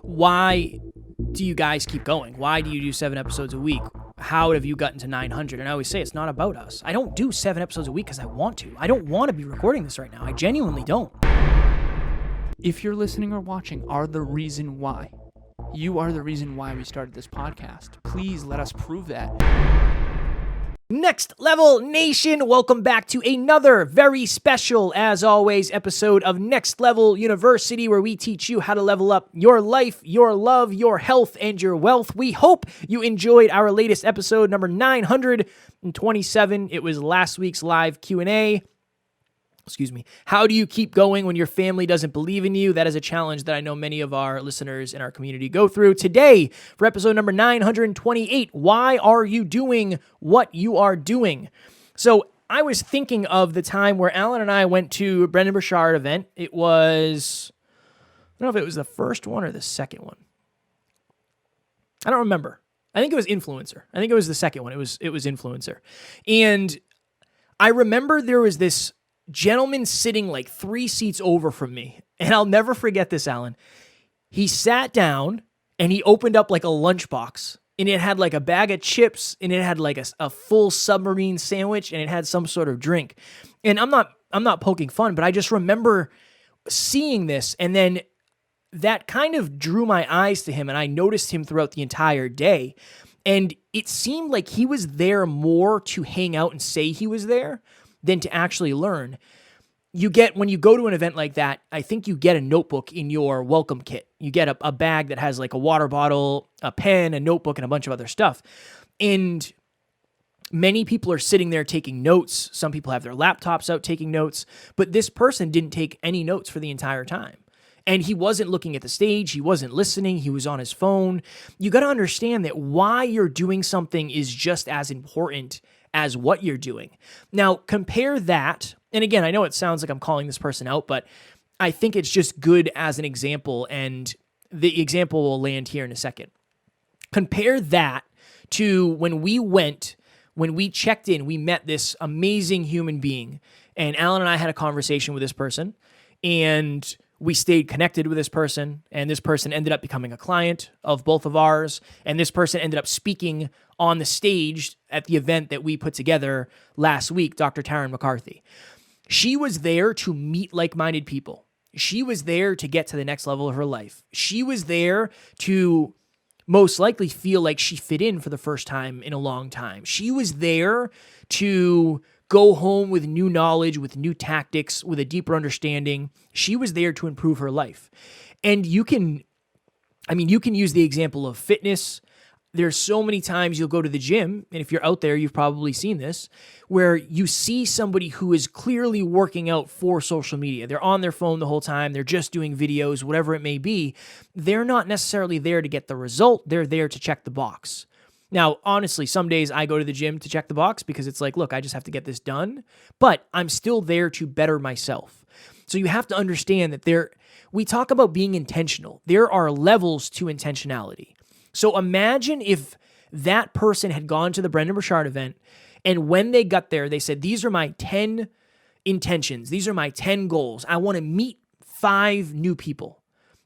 Why do you guys keep going? Why do you do 7 episodes a week? How have you gotten to 900? And I always say it's not about us. I don't do 7 episodes a week because I want to. I don't want to be recording this right now. I genuinely don't. If you're listening or watching, are the reason why. You are the reason why we started this podcast. Please let us prove that. Next Level Nation, welcome back to another very special, as always, episode of Next Level University, where we teach you how to level up your life, your love, your health, and your wealth. We hope you enjoyed our latest episode, number 927. It was last week's live Q&A. How do you keep going when your family doesn't believe in you? That is a challenge that I know many of our listeners in our community go through. Today, for episode number 928, why are you doing what you are doing? So I was thinking of the time where Alan and I went to a Brendan Burchard event. It was, I don't know if it was the first one or the second one. I don't remember. I think it was Influencer. I think it was the second one. It was Influencer. And I remember there was this gentleman sitting like 3 seats over from me. And I'll never forget this, Alan. He sat down and he opened up like a lunchbox, and it had like a bag of chips, and it had like a full submarine sandwich, and it had some sort of drink. And I'm not poking fun, but I just remember seeing this, and then that kind of drew my eyes to him, and I noticed him throughout the entire day. And it seemed like he was there more to hang out and say he was there than to actually learn. When you go to an event like that, I think you get a notebook in your welcome kit. You get a bag that has like a water bottle, a pen, a notebook, and a bunch of other stuff. And many people are sitting there taking notes. Some people have their laptops out taking notes, but this person didn't take any notes for the entire time. And he wasn't looking at the stage. He wasn't listening. He was on his phone. You got to understand that why you're doing something is just as important as what you're doing. Now, compare that, and again, I know it sounds like I'm calling this person out, but I think it's just good as an example, and the example will land here in a second. Compare that to when we checked in, we met this amazing human being, and Alan and I had a conversation with this person, and we stayed connected with this person, and this person ended up becoming a client of both of ours, and this person ended up speaking on the stage at the event that we put together last week, Dr. Taryn McCarthy. She was there to meet like-minded people. She was there to get to the next level of her life. She was there to most likely feel like she fit in for the first time in a long time. She was there to go home with new knowledge, with new tactics, with a deeper understanding. She was there to improve her life. And you can use the example of fitness. There's so many times you'll go to the gym, and if you're out there, you've probably seen this, where you see somebody who is clearly working out for social media. They're on their phone the whole time. They're just doing videos, whatever it may be. They're not necessarily there to get the result. They're there to check the box. Now, honestly, some days I go to the gym to check the box because it's like, look, I just have to get this done, but I'm still there to better myself. So you have to understand that we talk about being intentional. There are levels to intentionality. So imagine if that person had gone to the Brendan Burchard event, and when they got there, they said, these are my 10 intentions. These are my 10 goals. I want to meet 5 new people.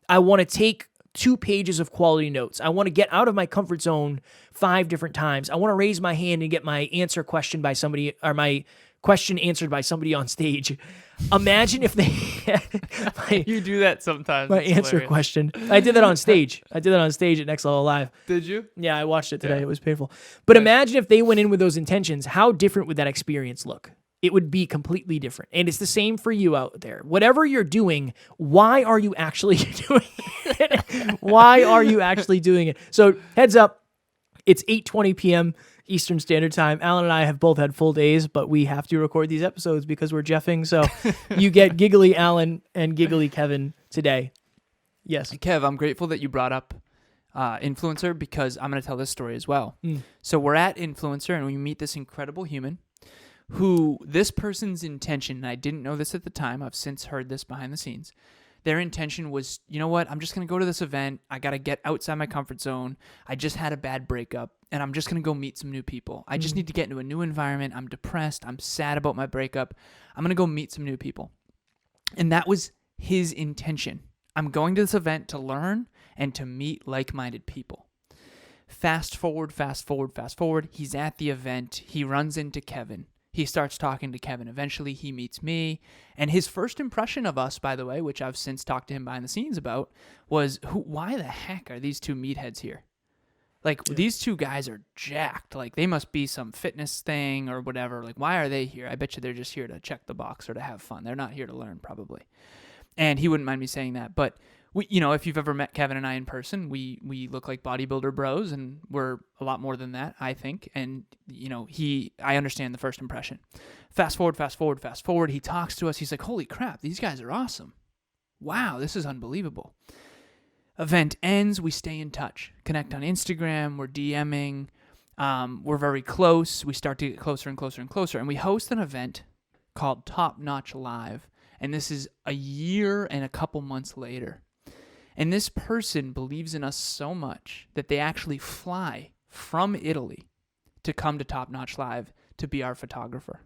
I want to take 2 pages of quality notes. I want to get out of my comfort zone 5 different times. I want to raise my hand and get my answer questioned by somebody, or my question answered by somebody on stage. Imagine if they You do that sometimes. My answer hilarious. Question. I did that on stage. at Next Level Live. Did you? Yeah, I watched it today. Yeah. It was painful. But imagine if they went in with those intentions, how different would that experience look? It would be completely different. And it's the same for you out there. Whatever you're doing, why are you actually doing it? Why are you actually doing it? So heads up, it's 8:20 p.m. Eastern Standard Time. Alan and I have both had full days, but we have to record these episodes because we're jeffing. So you get giggly Alan and giggly Kevin today. Yes. Kev, I'm grateful that you brought up Influencer, because I'm going to tell this story as well. So we're at Influencer, and we meet this incredible human who, this person's intention, and I didn't know this at the time, I've since heard this behind the scenes, their intention was, you know what, I'm just going to go to this event. I got to get outside my comfort zone. I just had a bad breakup, and I'm just going to go meet some new people. I just need to get into a new environment. I'm depressed. I'm sad about my breakup. I'm going to go meet some new people. And that was his intention. I'm going to this event to learn and to meet like-minded people. Fast forward. He's at the event. He runs into Kevin. He starts talking to Kevin. Eventually, he meets me. And his first impression of us, by the way, which I've since talked to him behind the scenes about, was, why the heck are these two meatheads here? Like, these two guys are jacked. Like, they must be some fitness thing or whatever. Like, why are they here? I bet you they're just here to check the box or to have fun. They're not here to learn, probably. And he wouldn't mind me saying that. But, if you've ever met Kevin and I in person, we look like bodybuilder bros, and we're a lot more than that, I think. And, I understand the first impression. Fast forward. He talks to us. He's like, holy crap, these guys are awesome. Wow, this is unbelievable. Event ends. We stay in touch. Connect on Instagram. We're DMing. We're very close. We start to get closer and closer and closer. And we host an event called Top Notch Live. And this is a year and a couple months later. And this person believes in us so much that they actually fly from Italy to come to Top Notch Live to be our photographer.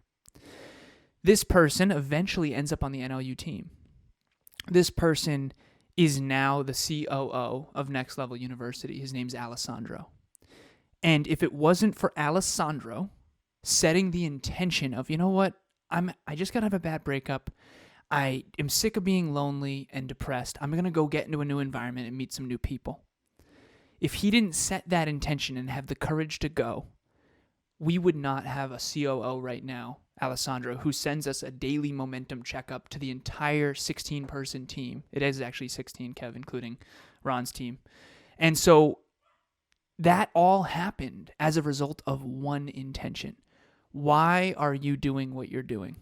This person eventually ends up on the NLU team. This person is now the COO of Next Level University. His name's Alessandro. And if it wasn't for Alessandro setting the intention of, you know what, I just got to have a bad breakup. I am sick of being lonely and depressed. I'm going to go get into a new environment and meet some new people. If he didn't set that intention and have the courage to go, we would not have a COO right now, Alessandro, who sends us a daily momentum checkup to the entire 16-person team. It is actually 16, Kev, including Ron's team. And so that all happened as a result of one intention. Why are you doing what you're doing?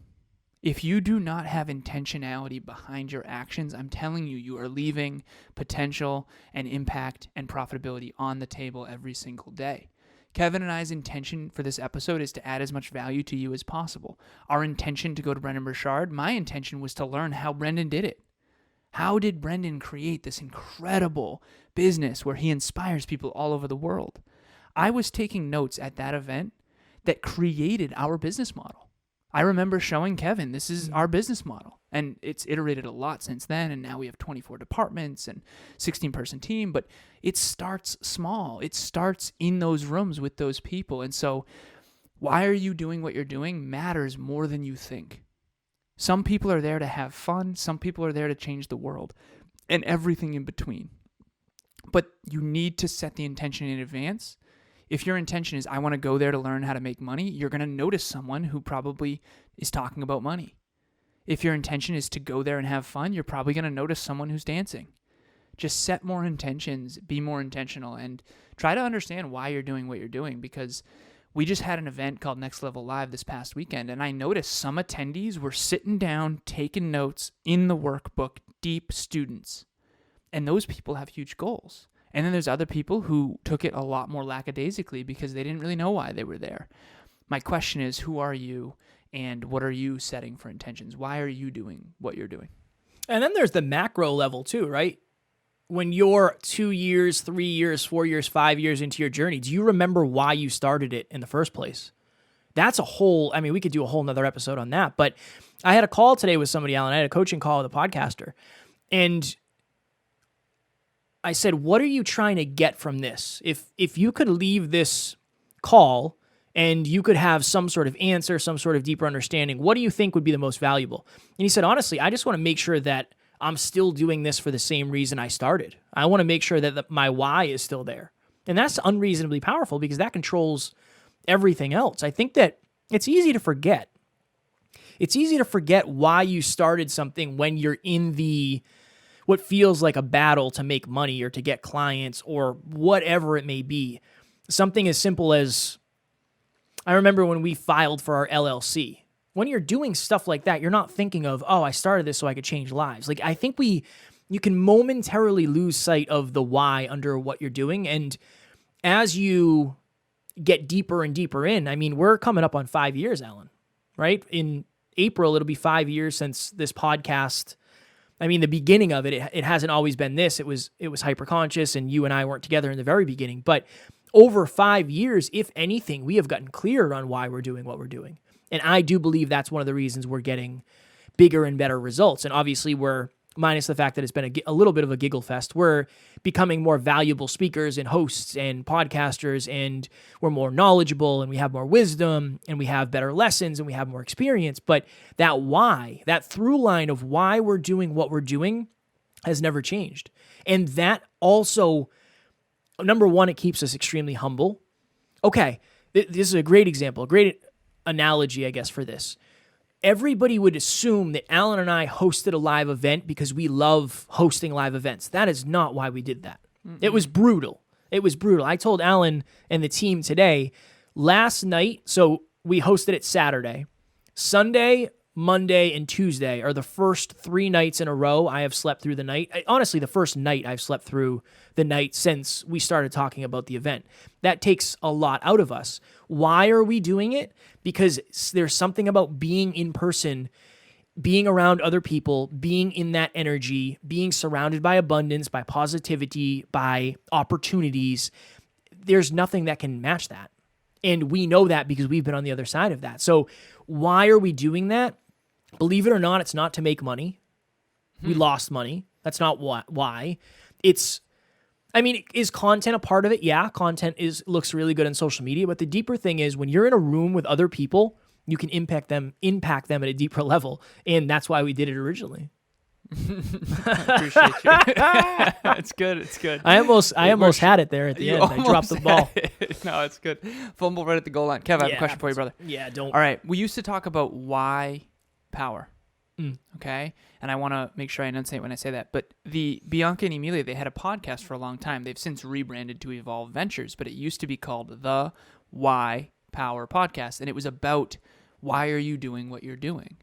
If you do not have intentionality behind your actions, I'm telling you, you are leaving potential and impact and profitability on the table every single day. Kevin and I's intention for this episode is to add as much value to you as possible. Our intention to go to Brendan Burchard, my intention was to learn how Brendan did it. How did Brendan create this incredible business where he inspires people all over the world? I was taking notes at that event that created our business model. I remember showing Kevin, this is our business model. And it's iterated a lot since then. And now we have 24 departments and 16-person team. But it starts small. It starts in those rooms with those people. And so why are you doing what you're doing matters more than you think. Some people are there to have fun. Some people are there to change the world. And everything in between. But you need to set the intention in advance. If your intention is, I want to go there to learn how to make money, you're going to notice someone who probably is talking about money. If your intention is to go there and have fun, you're probably going to notice someone who's dancing. Just set more intentions, be more intentional, and try to understand why you're doing what you're doing, because we just had an event called Next Level Live this past weekend, and I noticed some attendees were sitting down, taking notes in the workbook, deep students. And those people have huge goals. And then there's other people who took it a lot more lackadaisically because they didn't really know why they were there. My question is, who are you and what are you setting for intentions? Why are you doing what you're doing? And then there's the macro level too, right? When you're 2 years, 3 years, 4 years, 5 years into your journey, do you remember why you started it in the first place? That's we could do a whole nother episode on that. But I had a call today with somebody, Alan. I had a coaching call with a podcaster. And I said, what are you trying to get from this? If you could leave this call and you could have some sort of answer, some sort of deeper understanding, what do you think would be the most valuable? And he said, honestly, I just want to make sure that I'm still doing this for the same reason I started. I want to make sure that my why is still there. And that's unreasonably powerful because that controls everything else. I think that it's easy to forget. It's easy to forget why you started something when you're in what feels like a battle to make money or to get clients or whatever it may be. Something as simple as, I remember when we filed for our LLC. When you're doing stuff like that, you're not thinking of, I started this so I could change lives. Like, I think you can momentarily lose sight of the why under what you're doing. And as you get deeper and deeper in, we're coming up on 5 years, Alan, right? In April, it'll be 5 years since this podcast. The beginning of it hasn't always been this. It was hyperconscious, and you and I weren't together in the very beginning. But over 5 years, if anything, we have gotten clearer on why we're doing what we're doing. And I do believe that's one of the reasons we're getting bigger and better results. And obviously, we're minus the fact that it's been a little bit of a giggle fest. We're becoming more valuable speakers and hosts and podcasters, and we're more knowledgeable, and we have more wisdom, and we have better lessons, and we have more experience. But that why, that through line of why we're doing what we're doing has never changed. And that also, number one, it keeps us extremely humble. Okay, this is a great example, a great analogy, I guess, for this. Everybody would assume that Alan and I hosted a live event because we love hosting live events. That is not why we did that. It was brutal. It was brutal. I told Alan and the team today, last night, so we hosted it Saturday, Sunday, Monday, and Tuesday are the first 3 nights in a row I have slept through the night. Honestly, the first night I've slept through the night since we started talking about the event. That takes a lot out of us. Why are we doing it? Because there's something about being in person, being around other people, being in that energy, being surrounded by abundance, by positivity, by opportunities. There's nothing that can match that. And we know that because we've been on the other side of that. So why are we doing that? Believe it or not, it's not to make money. We lost money. That's not why. Is content a part of it? Yeah, content looks really good on social media, but the deeper thing is when you're in a room with other people, you can impact them at a deeper level, and that's why we did it originally. Appreciate you. It's good. It's good. I almost had it there at the end. I dropped the ball. No, it's good. Fumble right at the goal line. Kev, I have a question for you, brother. Yeah, don't. All right. We used to talk about why power. Okay. And I want to make sure I enunciate when I say that. But the Bianca and Emilia, they had a podcast for a long time. They've since rebranded to Evolve Ventures, but it used to be called the Why Power Podcast. And it was about why are you doing what you're doing?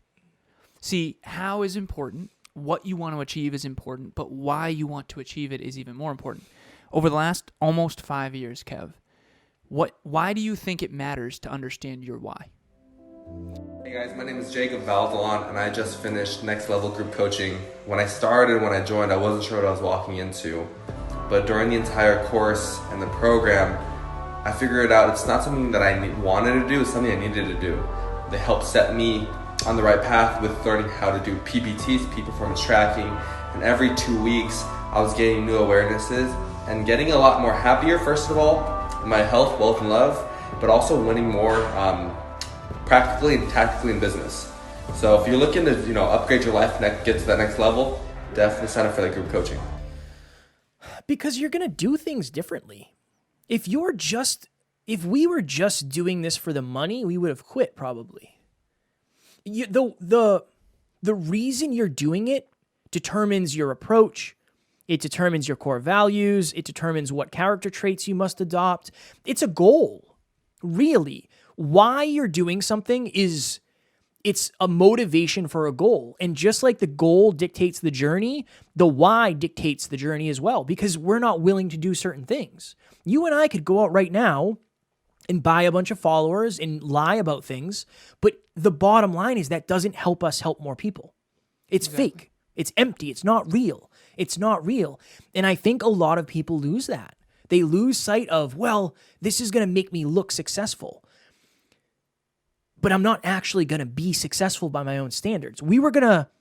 See, how is important. What you want to achieve is important, but why you want to achieve it is even more important. Over the last almost 5 years, Kev, why do you think it matters to understand your why? Hey guys, my name is Jacob Valdalon, and I just finished Next Level Group Coaching. When I joined, I wasn't sure what I was walking into. But during the entire course and the program, I figured out it's not something that I wanted to do, it's something I needed to do. They helped set me on the right path with learning how to do PPTs, peak performance tracking, and every 2 weeks I was gaining new awarenesses and getting a lot more happier, first of all, in my health, wealth, and love, but also winning more practically and tactically in business. So if you're looking to upgrade your life and get to that next level, definitely sign up for that group coaching. Because you're going to do things differently. If we were just doing this for the money, we would have quit probably. The reason you're doing it determines your approach. It determines your core values. It determines what character traits you must adopt. It's a goal, really. Why you're doing something it's a motivation for a goal. And just like the goal dictates the journey, the why dictates the journey as well, because we're not willing to do certain things. You and I could go out right now and buy a bunch of followers and lie about things. But the bottom line is that doesn't help us help more people. It's fake. It's empty. It's not real. It's not real. And I think a lot of people lose that. They lose sight of, well, this is going to make me look successful. But I'm not actually going to be successful by my own standards.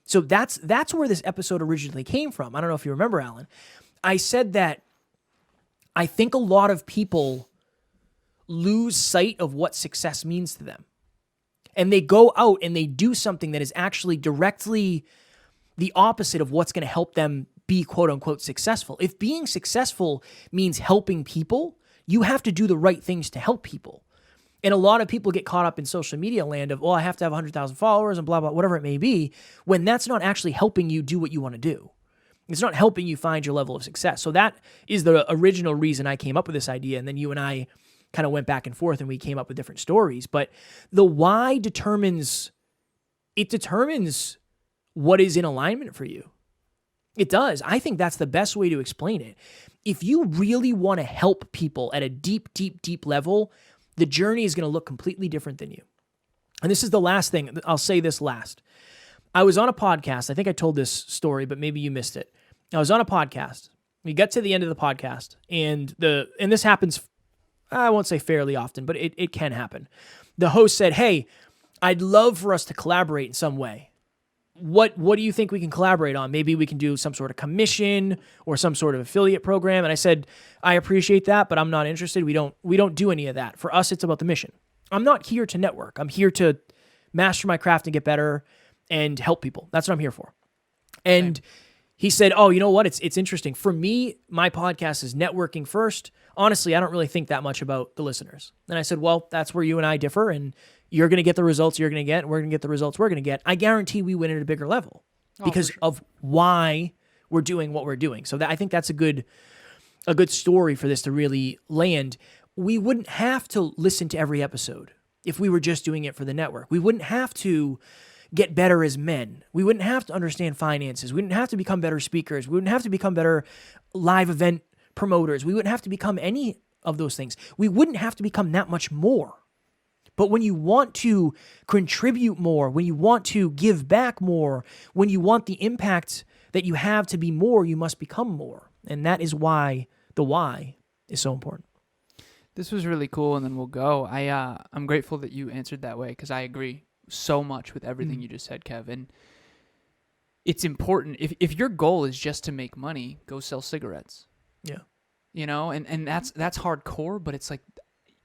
So that's where this episode originally came from. I don't know if you remember, Alan. I said that I think a lot of people lose sight of what success means to them. And they go out and they do something that is actually directly the opposite of what's going to help them be quote unquote successful. If being successful means helping people, you have to do the right things to help people. And a lot of people get caught up in social media land of, I have to have 100,000 followers and blah, blah, whatever it may be, when that's not actually helping you do what you want to do. It's not helping you find your level of success. So that is the original reason I came up with this idea. And then you and I kind of went back and forth and we came up with different stories. But the why determines what is in alignment for you. It does. I think that's the best way to explain it. If you really want to help people at a deep, deep, deep level, the journey is going to look completely different than you. And this is the last thing. I'll say this last. I was on a podcast. I think I told this story, but maybe you missed it. I was on a podcast. We got to the end of the podcast, and this happens, I won't say fairly often, but it can happen. The host said, "Hey, I'd love for us to collaborate in some way." what do you think we can collaborate on? Maybe we can do some sort of commission or some sort of affiliate program. And I said, I appreciate that, but I'm not interested. We don't do any of that. For us, it's about the mission. I'm not here to network. I'm here to master my craft and get better and help people. That's what I'm here for. And he said, oh, you know what? It's interesting. For me, my podcast is networking first. Honestly, I don't really think that much about the listeners. And I said, well, that's where you and I differ, and you're going to get the results you're going to get, and we're going to get the results we're going to get. I guarantee we win at a bigger level because of why we're doing what we're doing. So I think that's a good story for this to really land. We wouldn't have to listen to every episode if we were just doing it for the network. We wouldn't have to get better as men. We wouldn't have to understand finances. We wouldn't have to become better speakers. We wouldn't have to become better live event promoters. We wouldn't have to become any of those things. We wouldn't have to become that much more. But when you want to contribute more, when you want to give back more, when you want the impact that you have to be more, you must become more. And that is why the why is so important. This was really cool, and then we'll go. I'm grateful that you answered that way because I agree so much with everything you just said, Kevin. It's important. If your goal is just to make money, go sell cigarettes. Yeah. You know, and that's hardcore, but it's like,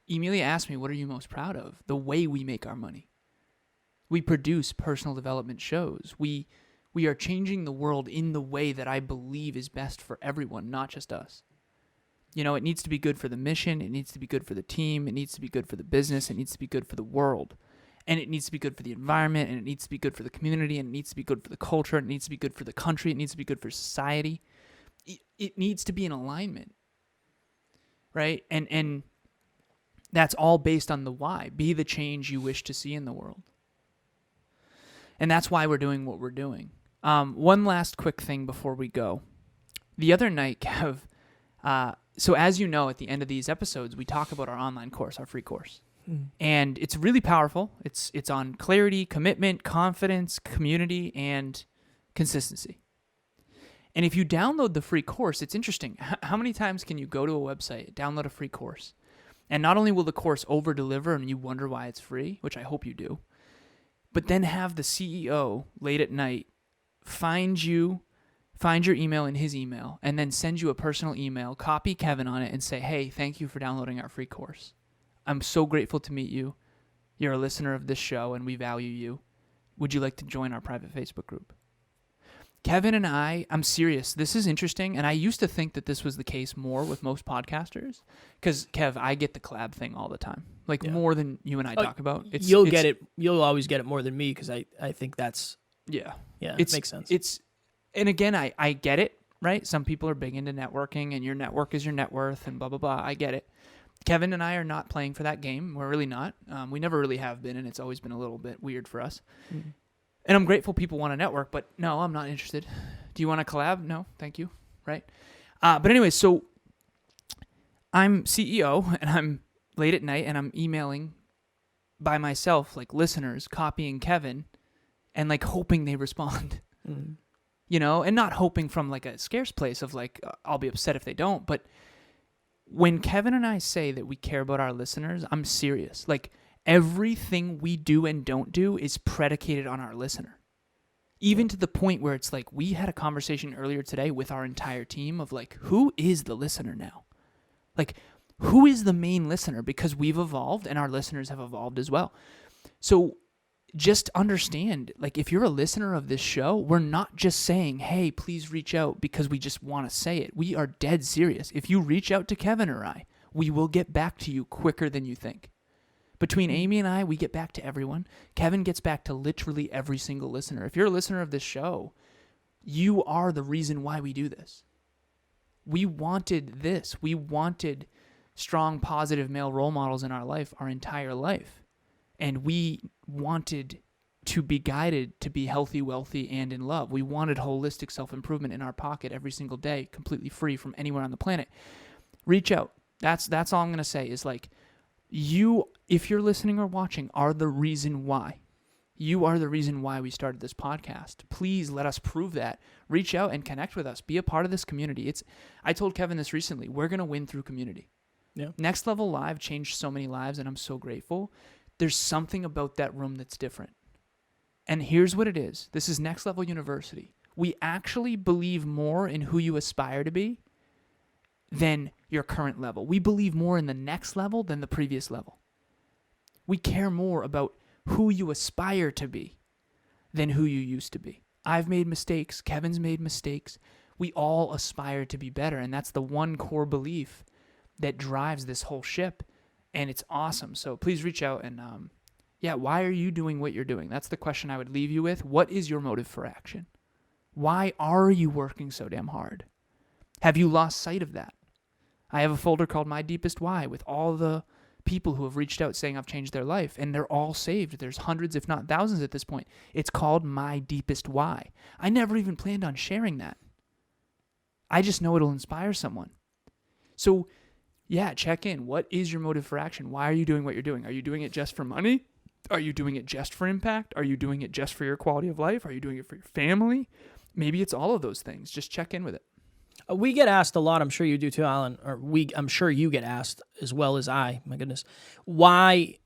Emilia asked me, what are you most proud of? The way we make our money. We produce personal development shows. We are changing the world in the way that I believe is best for everyone, not just us. You know, it needs to be good for the mission. It needs to be good for the team. It needs to be good for the business. It needs to be good for the world. And it needs to be good for the environment, and it needs to be good for the community, and it needs to be good for the culture, and it needs to be good for the country, it needs to be good for society. It needs to be in alignment, right? And that's all based on the why. Be the change you wish to see in the world. And that's why we're doing what we're doing. One last quick thing before we go. The other night, Kev, so as you know, at the end of these episodes, we talk about our online course, our free course. And it's really powerful. It's on clarity, commitment, confidence, community, and consistency. And if you download the free course, it's interesting. How many times can you go to a website, download a free course, and not only will the course over-deliver and you wonder why it's free, which I hope you do, but then have the CEO late at night find your email in his email, and then send you a personal email, copy Kevin on it, and say, hey, thank you for downloading our free course. I'm so grateful to meet you. You're a listener of this show, and we value you. Would you like to join our private Facebook group? Kevin and I'm serious. This is interesting, and I used to think that this was the case more with most podcasters, because, Kev, I get the collab thing all the time, more than you and I talk about. Get it. You'll always get it more than me, because I think that's... Yeah. It makes sense. And again, I get it, right? Some people are big into networking, and your network is your net worth, and blah, blah, blah. I get it. Kevin and I are not playing for that game. We're really not. We never really have been, and it's always been a little bit weird for us. Mm-hmm. And I'm grateful people want to network, but no, I'm not interested. Do you want to collab? No, thank you. Right? But anyway, so I'm CEO, and I'm late at night, and I'm emailing by myself, listeners, copying Kevin, and hoping they respond. Mm-hmm. You know, and not hoping from a scarce place of I'll be upset if they don't, but when Kevin and I say that we care about our listeners, I'm serious. Everything we do and don't do is predicated on our listener. Even to the point where it's we had a conversation earlier today with our entire team of who is the listener now? Who is the main listener? Because we've evolved and our listeners have evolved as well. So just understand, if you're a listener of this show, we're not just saying, hey, please reach out because we just want to say it. We are dead serious. If you reach out to Kevin or I, we will get back to you quicker than you think. Between Amy and I, we get back to everyone. Kevin gets back to literally every single listener. If you're a listener of this show, you are the reason why we do this. We wanted this. We wanted strong, positive male role models in our life our entire life. And we wanted to be guided to be healthy, wealthy, and in love. We wanted holistic self-improvement in our pocket every single day, completely free from anywhere on the planet. Reach out. That's all I'm going to say is you, if you're listening or watching, are the reason why. You are the reason why we started this podcast. Please let us prove that. Reach out and connect with us. Be a part of this community. I told Kevin this recently. We're going to win through community. Yeah. Next Level Live changed so many lives, and I'm so grateful. There's something about that room that's different. And here's what it is. This is Next Level University. We actually believe more in who you aspire to be than your current level. We believe more in the next level than the previous level. We care more about who you aspire to be than who you used to be. I've made mistakes. Kevin's made mistakes. We all aspire to be better, and that's the one core belief that drives this whole ship, and it's awesome. So please reach out and, why are you doing what you're doing? That's the question I would leave you with. What is your motive for action? Why are you working so damn hard? Have you lost sight of that? I have a folder called My Deepest Why with all the people who have reached out saying I've changed their life, and they're all saved. There's hundreds, if not thousands at this point. It's called My Deepest Why. I never even planned on sharing that. I just know it'll inspire someone. So, check in. What is your motive for action? Why are you doing what you're doing? Are you doing it just for money? Are you doing it just for impact? Are you doing it just for your quality of life? Are you doing it for your family? Maybe it's all of those things. Just check in with it. We get asked a lot, I'm sure you do too, Alan, I'm sure you get asked as well as I, my goodness, why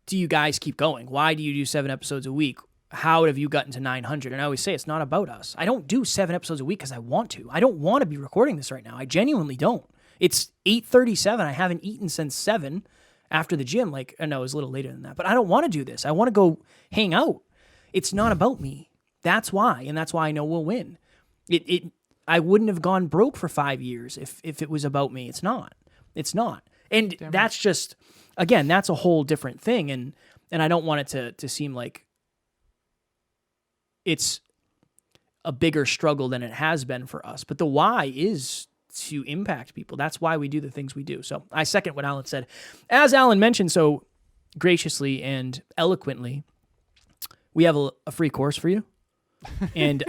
do you guys keep going? Why do you do 7 episodes a week? How have you gotten to 900? And I always say it's not about us. I don't do 7 episodes a week because I want to. I don't want to be recording this right now. I genuinely don't. It's 8:37. I haven't eaten since 7 after the gym. I know it was a little later than that, but I don't want to do this. I want to go hang out. It's not about me. That's why, and that's why I know we'll win. I wouldn't have gone broke for 5 years if it was about me. It's not. It's not. And that's just, again, that's a whole different thing. And I don't want it to seem like it's a bigger struggle than it has been for us. But the why is to impact people. That's why we do the things we do. So I second what Alan said. As Alan mentioned so graciously and eloquently, we have a free course for you. And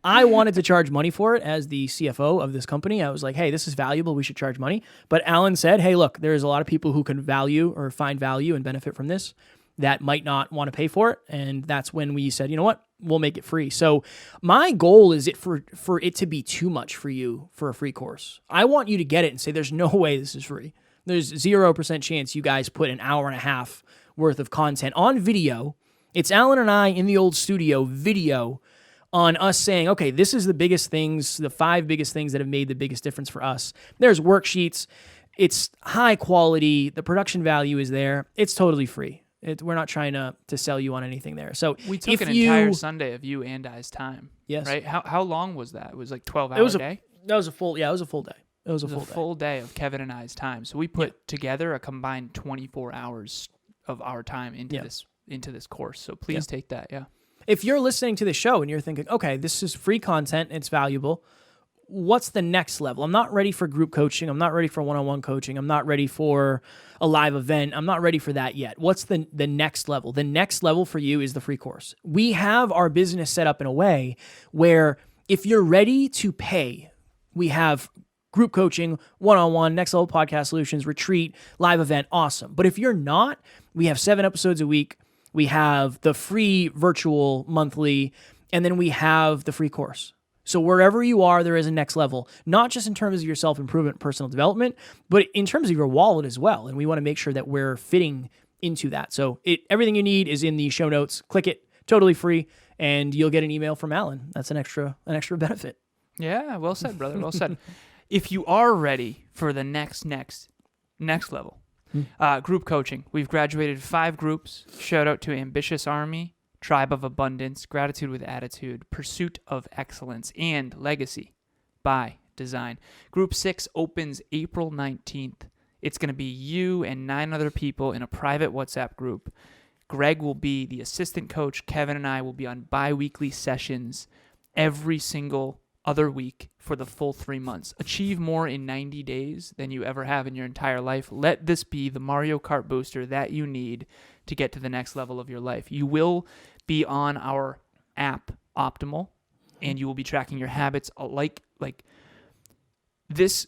I wanted to charge money for it as the CFO of this company. I was like, hey, this is valuable. We should charge money. But Alan said, hey, look, there's a lot of people who can value or find value and benefit from this that might not want to pay for it. And that's when we said, you know what, we'll make it free. So my goal is for it to be too much for you for a free course. I want you to get it and say, there's no way this is free. There's 0% chance you guys put an hour and a half worth of content on video. It's Alan and I in the old studio video on us saying, okay, this is the biggest things, the 5 biggest things that have made the biggest difference for us. There's worksheets. It's high quality. The production value is there. It's totally free. We're not trying to sell you on anything there. So we took an entire Sunday of you and I's time. Yes. Right? How long was that? It was like 12-hour day? That was a full day. It was a full day of Kevin and I's time. So we put together a combined 24 hours of our time into this course. So please take that. Yeah. If you're listening to the show and you're thinking, okay, this is free content, it's valuable, what's the next level? I'm not ready for group coaching. I'm not ready for one-on-one coaching. I'm not ready for a live event. I'm not ready for that yet. What's the next level? The next level for you is the free course. We have our business set up in a way where if you're ready to pay, we have group coaching, one-on-one, next level podcast solutions, retreat, live event, awesome. But if you're not, we have 7 episodes a week. We have the free virtual monthly, and then we have the free course. So wherever you are, there is a next level, not just in terms of your self-improvement, personal development, but in terms of your wallet as well. And we want to make sure that we're fitting into that. So everything you need is in the show notes. Click it, totally free, and you'll get an email from Alan. That's an extra benefit. Yeah, well said, brother. Well said. If you are ready for the next level, group coaching. We've graduated 5 groups. Shout out to Ambitious Army, Tribe of Abundance, Gratitude with Attitude, Pursuit of Excellence, and Legacy by Design. Group 6 opens April 19th. It's going to be you and 9 other people in a private WhatsApp group. Greg will be the assistant coach. Kevin and I will be on bi-weekly sessions every single other week for the full 3 months. Achieve more in 90 days than you ever have in your entire life. Let this be the Mario Kart booster that you need to get to the next level of your life. You will be on our app, Optimal, and you will be tracking your habits like this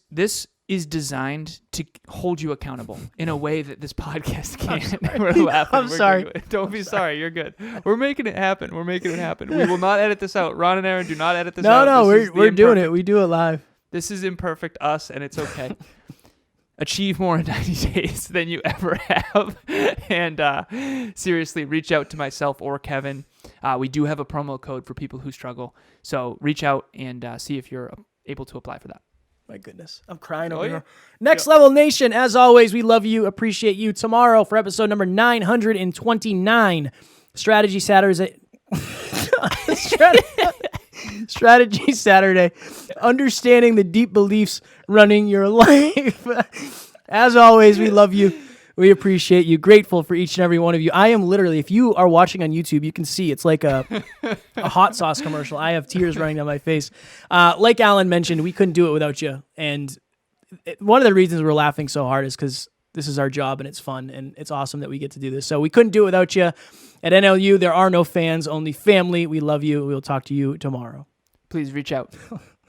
is designed to hold you accountable in a way that this podcast can't. We're laughing. I'm sorry. Don't be sorry. You're good. We're making it happen. We will not edit this out. Ron and Aaron, do not edit this out. No, we're doing it. We do it live. This is imperfect us, and it's okay. achieve more in 90 days than you ever have. And seriously, reach out to myself or Kevin. We do have a promo code for people who struggle. So reach out and see if you're able to apply for that. My goodness. I'm crying over here. Next Level Nation, as always, we love you, appreciate you. Tomorrow for episode number 929, Strategy Saturday. Strategy Saturday. Understanding the deep beliefs running your life. As always, we love you. We appreciate you. Grateful for each and every one of you. I am literally, if you are watching on YouTube, you can see it's like a hot sauce commercial. I have tears running down my face. Like Alan mentioned, we couldn't do it without you. And one of the reasons we're laughing so hard is because this is our job and it's fun and it's awesome that we get to do this. So we couldn't do it without you. At NLU, there are no fans, only family. We love you. We'll talk to you tomorrow. Please reach out.